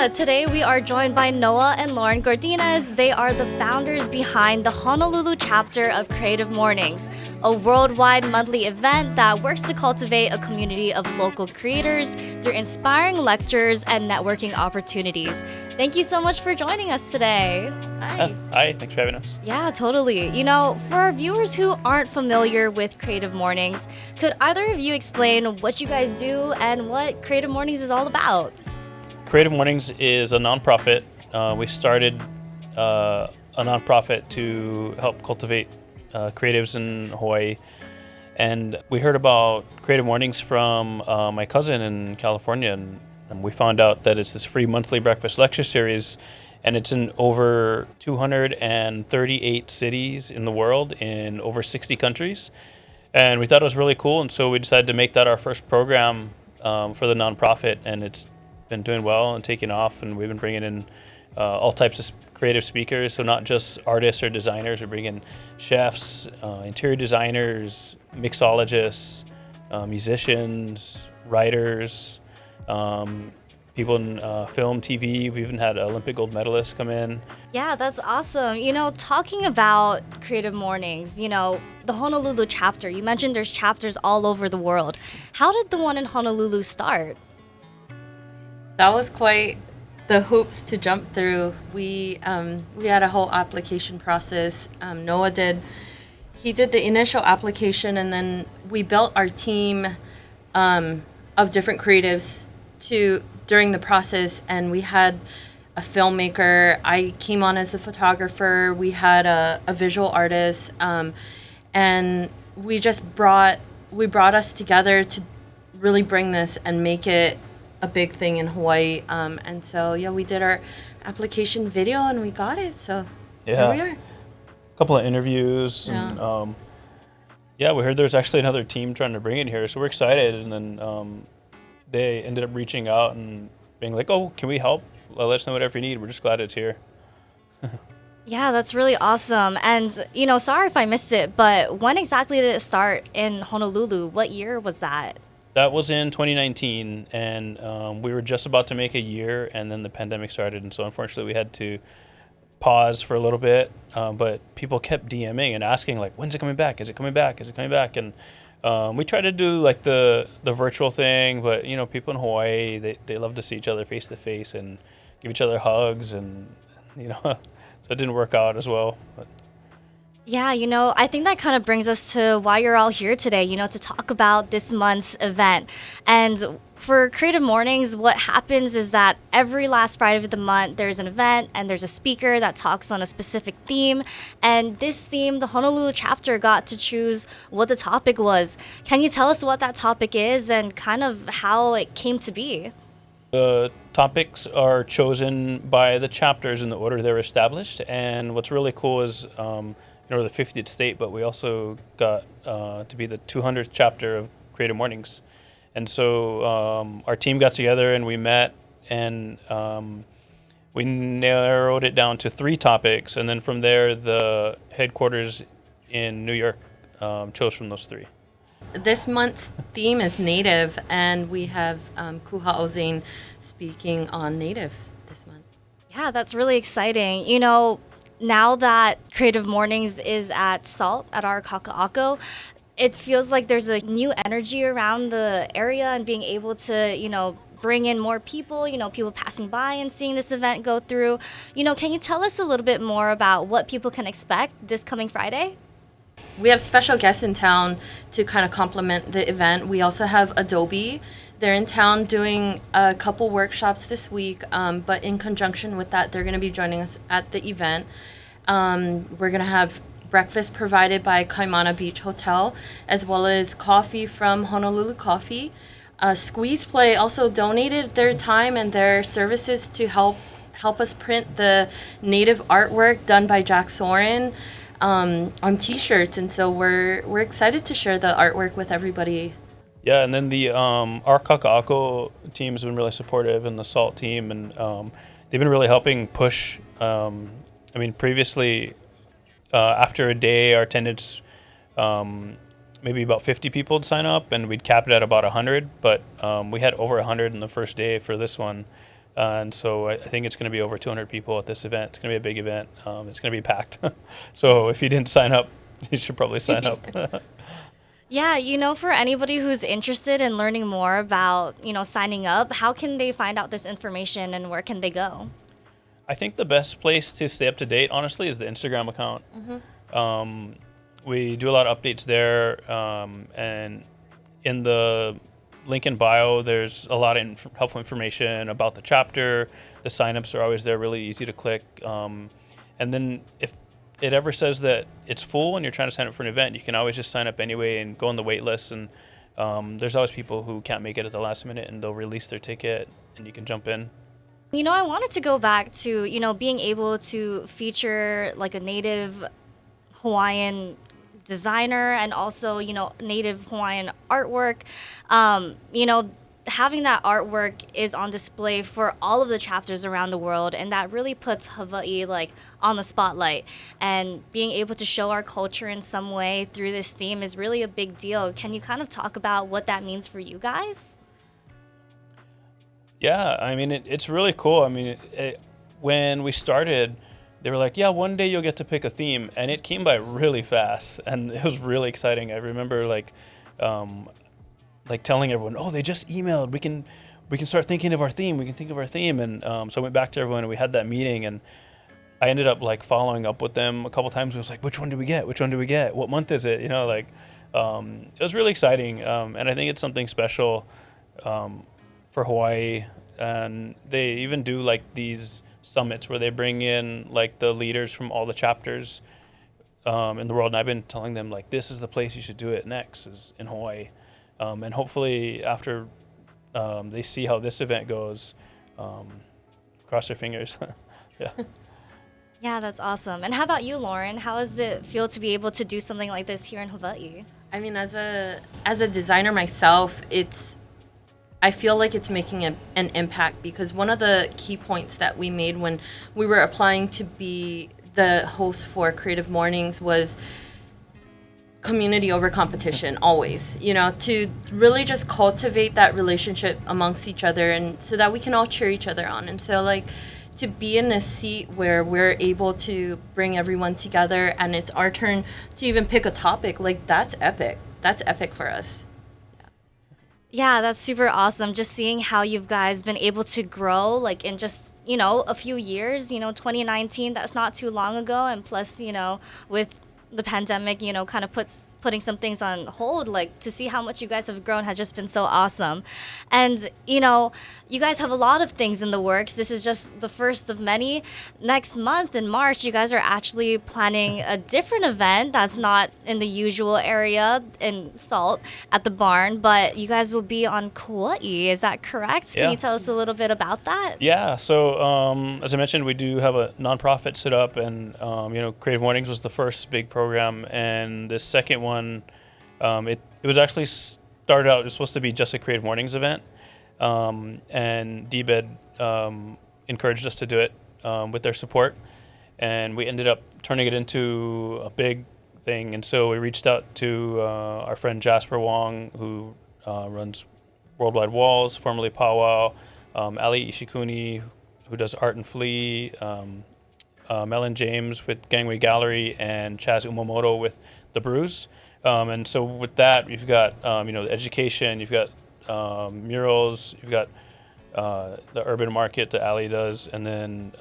Yeah, today we are joined by Noah and Lauren Gordinez. They are the founders behind the Honolulu chapter of Creative Mornings, a worldwide monthly event that works to cultivate a community of local creators through inspiring lectures and networking opportunities. Thank you so much for joining us today. Hi. Hi, thanks for having us. Yeah, totally. You know, for our viewers who aren't familiar with Creative Mornings, could either of you explain what you guys do and what Creative Mornings is all about? Creative Mornings is a nonprofit. We started a nonprofit to help cultivate creatives in Hawaii. And we heard about Creative Mornings from my cousin in California. And we found out that it's this free monthly breakfast lecture series. And it's in over 238 cities in the world in over 60 countries. And we thought it was really cool. And so we decided to make that our first program for the nonprofit. And it's been doing well and taking off, and we've been bringing in all types of creative speakers, so not just artists or designers. We're bringing chefs, interior designers, mixologists, musicians, writers, people in film, TV. We've even had Olympic gold medalists come in. Yeah, that's awesome. You know, talking about Creative Mornings, you know, the Honolulu chapter, you mentioned there's chapters all over the world. How did the one in Honolulu start? That was quite the hoops to jump through. We had a whole application process. Noah did the initial application, and then we built our team of different creatives during the process. And we had a filmmaker. I came on as the photographer. We had a visual artist, and we brought us together to really bring this and make it a big thing in Hawaii. And so, yeah, we did our application video and we got it. So here we are. A couple of interviews. Yeah. And, we heard there was actually another team trying to bring it here. So we're excited. And then they ended up reaching out and being like, oh, can we help? Let us know whatever you need. We're just glad it's here. Yeah, that's really awesome. And, you know, sorry if I missed it, but when exactly did it start in Honolulu? What year was that? That was in 2019, and we were just about to make a year, and then the pandemic started, and so unfortunately we had to pause for a little bit, but people kept DMing and asking, like, when's it coming back? Is it coming back? Is it coming back? And we tried to do, like, the virtual thing, but, you know, people in Hawaii, they love to see each other face-to-face and give each other hugs, and, you know, so it didn't work out as well. But. Yeah, you know, I think that kind of brings us to why you're all here today, you know, to talk about this month's event. And for Creative Mornings, what happens is that every last Friday of the month, there's an event and there's a speaker that talks on a specific theme. And this theme, the Honolulu chapter got to choose what the topic was. Can you tell us what that topic is and kind of how it came to be? The topics are chosen by the chapters in the order they're established. And what's really cool is, we're the 50th state, but we also got to be the 200th chapter of Creative Mornings. And so our team got together and we met, and we narrowed it down to 3 topics. And then from there, the headquarters in New York chose from those 3. This month's theme is Native, and we have Kuha'o Zane speaking on Native this month. Yeah, that's really exciting. You know, now that Creative Mornings is at SALT at our Kaka'ako, it feels like there's a new energy around the area, and being able to, you know, bring in more people, you know, people passing by and seeing this event go through. You know, can you tell us a little bit more about what people can expect this coming Friday? We have special guests in town to kind of complement the event. We also have Adobe. They're in town doing a couple workshops this week, but in conjunction with that, they're going to be joining us at the event. We're going to have breakfast provided by Kaimana Beach Hotel, as well as coffee from Honolulu Coffee. Squeeze Play also donated their time and their services to help us print the native artwork done by Jack Soren on T-shirts, and so we're excited to share the artwork with everybody. Yeah, and then the our Kaka'ako team has been really supportive, and the SALT team, and they've been really helping push. I mean, previously, after a day, our attendance, maybe about 50 people would sign up, and we'd cap it at about 100, but we had over 100 in the first day for this one. And so I think it's going to be over 200 people at this event. It's going to be a big event. It's going to be packed. So if you didn't sign up, you should probably sign up. Yeah, for anybody who's interested in learning more about, signing up, how can they find out this information and where can they go? I think the best place to stay up to date, honestly, is the Instagram account. We do a lot of updates there, and in the link in bio, there's a lot of helpful information about the chapter. The signups are always there, really easy to click. And then if it ever says that it's full and you're trying to sign up for an event, you can always just sign up anyway and go on the wait list. And there's always people who can't make it at the last minute, and they'll release their ticket, and you can jump in. I wanted to go back to, being able to feature like a native Hawaiian designer and also, native Hawaiian artwork. Having that artwork is on display for all of the chapters around the world, and that really puts Hawaii like on the spotlight. And being able to show our culture in some way through this theme is really a big deal. Can you kind of talk about what that means for you guys? Yeah, I mean, it's really cool. I mean, when we started, they were like, yeah, one day you'll get to pick a theme. And it came by really fast, and it was really exciting. I remember like telling everyone, oh, they just emailed. We can start thinking of our theme. We can think of our theme. And so I went back to everyone, and we had that meeting. And I ended up like following up with them a couple times. It was like, which one do we get? Which one do we get? What month is it? It was really exciting. And I think it's something special for Hawaii. And they even do like these summits where they bring in like the leaders from all the chapters in the world. And I've been telling them like, this is the place you should do it next, is in Hawaii. And hopefully after they see how this event goes, cross their fingers. Yeah. Yeah, that's awesome. And how about you, Lauren? How does it feel to be able to do something like this here in Hawaii? I mean, as a designer myself, I feel like it's making an impact, because one of the key points that we made when we were applying to be the host for Creative Mornings was community over competition, always, to really just cultivate that relationship amongst each other, and so that we can all cheer each other on. And so like to be in this seat where we're able to bring everyone together and it's our turn to even pick a topic, like that's epic. That's epic for us. Yeah, that's super awesome. Just seeing how you guys been able to grow, like in just, a few years, 2019, that's not too long ago. And plus, with the pandemic, kind of putting some things on hold, like to see how much you guys have grown has just been so awesome. And, you guys have a lot of things in the works. This is just the first of many. Next month in March, you guys are actually planning a different event that's not in the usual area in Salt at the barn, but you guys will be on Kauai. Is that correct? Can you tell us a little bit about that? Yeah. So as I mentioned, we do have a nonprofit set up, and Creative Mornings was the first big program, and this second one, it was actually started out. It was supposed to be just a Creative Mornings event, and DBED encouraged us to do it with their support, and we ended up turning it into a big thing. And so we reached out to our friend Jasper Wong, who runs Worldwide Walls, formerly Powwow, Ali Ishikuni, who does Art and Flea, Melon James with Gangway Gallery, and Chaz Umamoto with The Brews. And so with that, you've got the education, you've got murals, you've got the urban market that Ali does, and then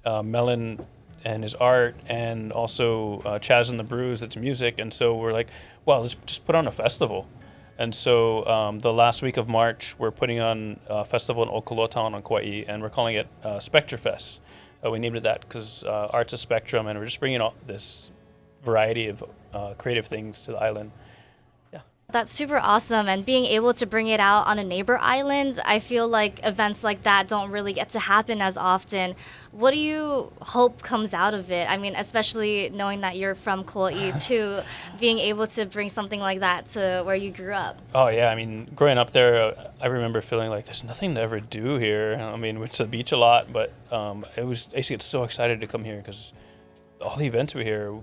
Melon and his art, and also Chaz and the Brews, that's music. And so we're like, well, let's just put on a festival. And so the last week of March, we're putting on a festival in Okolota on Kauai, and we're calling it Spectre Fest. We named it that because art's a spectrum, and we're just bringing all this variety of creative things to the island. That's super awesome. And being able to bring it out on a neighbor island, I feel like events like that don't really get to happen as often. What do you hope comes out of it? I mean, especially knowing that you're from Kauai too, being able to bring something like that to where you grew up. Oh, yeah. I mean, growing up there, I remember feeling like there's nothing to ever do here. I mean, we went to the beach a lot, but I used to get so excited to come here because all the events we hear,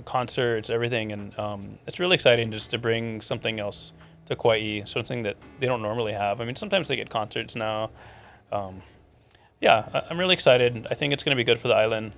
concerts, everything, and it's really exciting just to bring something else to Kauai, something that they don't normally have. I mean, sometimes they get concerts now, I'm really excited. I think it's going to be good for the island.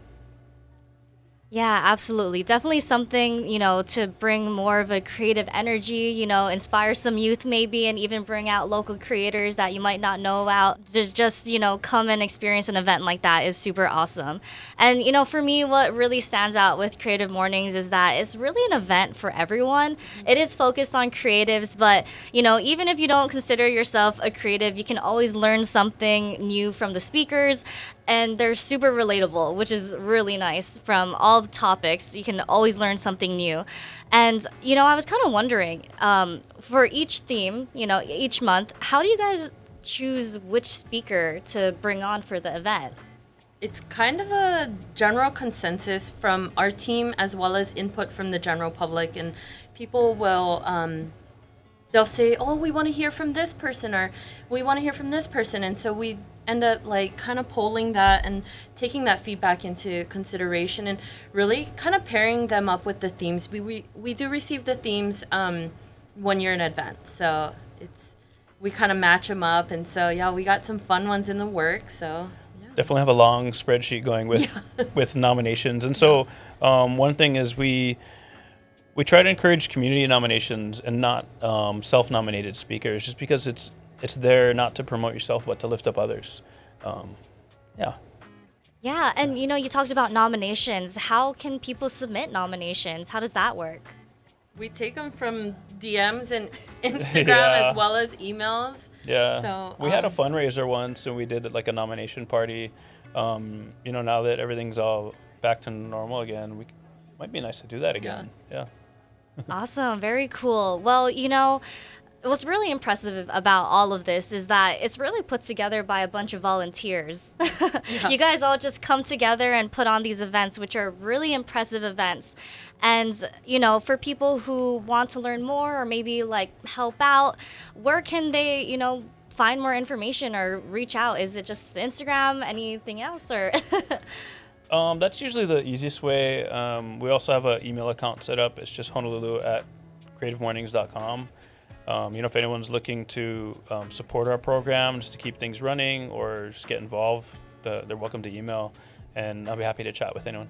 Yeah, absolutely. Definitely something, to bring more of a creative energy, inspire some youth maybe, and even bring out local creators that you might not know about. Just, come and experience an event like that is super awesome. And, for me, what really stands out with Creative Mornings is that it's really an event for everyone. It is focused on creatives, but, even if you don't consider yourself a creative, you can always learn something new from the speakers. And they're super relatable, which is really nice. From all the topics, you can always learn something new. And, I was kind of wondering, for each theme, each month, how do you guys choose which speaker to bring on for the event? It's kind of a general consensus from our team as well as input from the general public. And people will, they'll say, oh, we want to hear from this person, or we want to hear from this person. And so we end up kind of polling that and taking that feedback into consideration and really kind of pairing them up with the themes. We do receive the themes 1 year in advance, so we kind of match them up, and so we got some fun ones in the works. So definitely have a long spreadsheet going with nominations, and so one thing is we try to encourage community nominations and not self-nominated speakers, just because it's there not to promote yourself, but to lift up others. Yeah, and you talked about nominations. How can people submit nominations? How does that work? We take them from DMs and Instagram as well as emails. Yeah. So we had a fundraiser once, and we did like a nomination party. Now that everything's all back to normal again, might be nice to do that again. Yeah. Awesome. Very cool. Well, what's really impressive about all of this is that it's really put together by a bunch of volunteers. You guys all just come together and put on these events, which are really impressive events. And, for people who want to learn more or maybe help out, where can they, find more information or reach out? Is it just Instagram? Anything else? Or That's usually the easiest way. We also have an email account set up. It's just honolulu@creativemornings.com. If anyone's looking to support our program just to keep things running or just get involved, they're welcome to email, and I'll be happy to chat with anyone.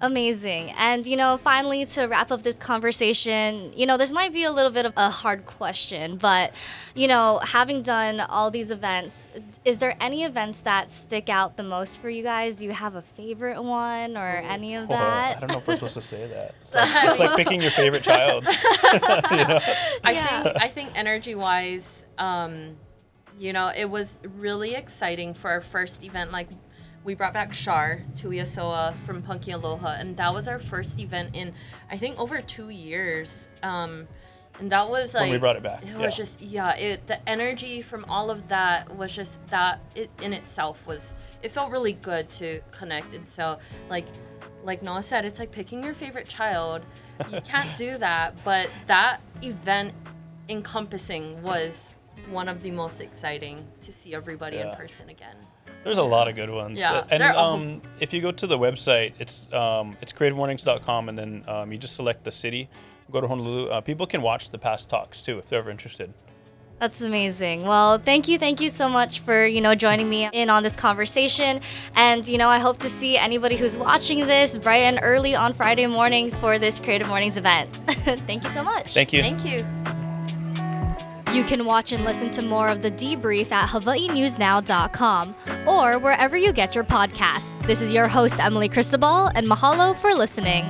Amazing. And, finally, to wrap up this conversation, this might be a little bit of a hard question, but, having done all these events, is there any events that stick out the most for you guys? Do you have a favorite one or any of that? I don't know if we're supposed to say that. It's like picking your favorite child. I think energy-wise, it was really exciting for our first event. We brought back Shar Tuiasoa from Punky Aloha, and that was our first event in, I think, over 2 years. And that was when we brought it back. It was just, the energy from all of that was just that it in itself it felt really good to connect. And so, like Noah said, it's like picking your favorite child. You can't do that, but that event encompassing was one of the most exciting to see everybody in person again. There's a lot of good ones. Yeah, and if you go to the website, it's creativemornings.com, and then you just select the city, go to Honolulu. People can watch the past talks too if they're ever interested. That's amazing. Well, thank you so much for, joining me in on this conversation. And, I hope to see anybody who's watching this bright and early on Friday morning for this Creative Mornings event. Thank you so much. Thank you. Thank you. You can watch and listen to more of the Debrief at hawaiinewsnow.com or wherever you get your podcasts. This is your host, Emily Cristobal, and mahalo for listening.